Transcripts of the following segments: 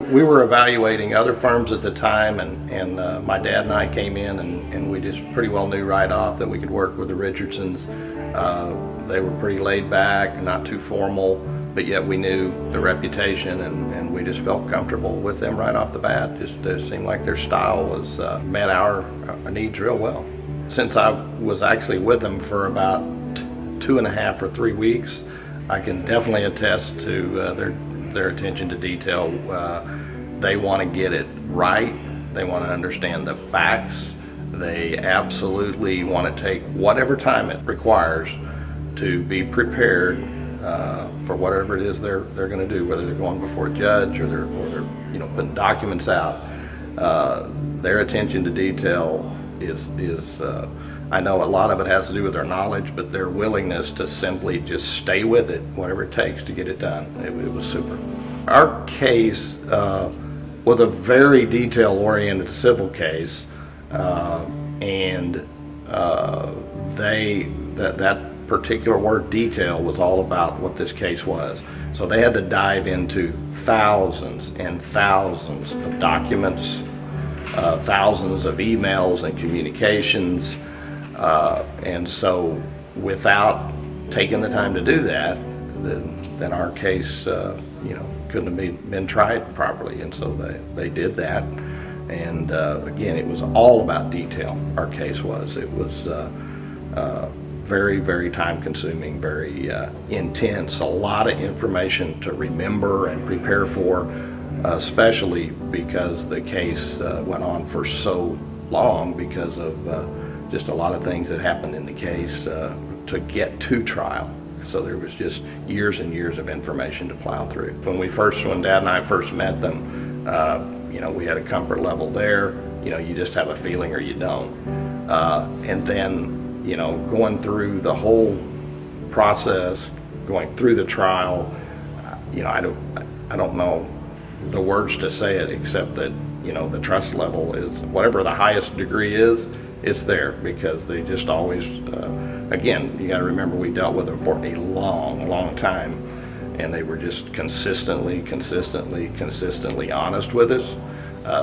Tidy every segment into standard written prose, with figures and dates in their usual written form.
We were evaluating other firms at the time, and my dad and I came in, and we just pretty well knew right off that we could work with the Richardsons. They were pretty laid back, not too formal, but yet we knew the reputation, and we just felt comfortable with them right off the bat. Just it seemed like their style was met our needs real well. Since I was actually with them for about 2.5 or 3 weeks, I can definitely attest to their attention to detail. They want to get it right. They want to understand the facts. They absolutely want to take whatever time it requires to be prepared for whatever it is they're going to do, whether they're going before a judge or they're putting documents out. Their attention to detail is I know a lot of it has to do with their knowledge, but their willingness to simply just stay with it, whatever it takes to get it done. It was super. Our case was a very detail-oriented civil case, and that particular word detail was all about what this case was. So they had to dive into thousands and thousands of documents, thousands of emails and communications, and so without taking the time to do that, then our case couldn't have been tried properly. And so they did that, and again, it was all about detail. Our case was. It was very, very time consuming, very intense, a lot of information to remember and prepare for, especially because the case went on for so long because of just a lot of things that happened in the case to get to trial. So there was just years and years of information to plow through. When Dad and I first met them, we had a comfort level there. You just have a feeling or you don't. And then, going through the whole process, going through the trial, I don't know the words to say it except that, the trust level is whatever the highest degree is, it's there, because they just always, again, you got to remember we dealt with them for a long, long time, and they were just consistently honest with us.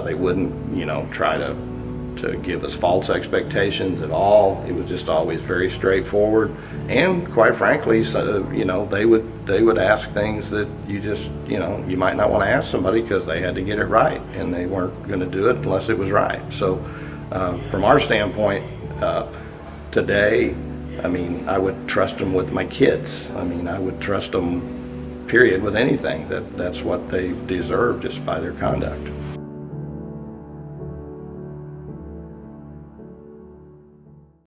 They wouldn't, try to give us false expectations at all. It was just always very straightforward, and quite frankly, they would ask things that you might not want to ask somebody because they had to get it right, and they weren't going to do it unless it was right. So from our standpoint, today, I would trust them with my kids. I would trust them, period, with anything. That's what they deserve just by their conduct.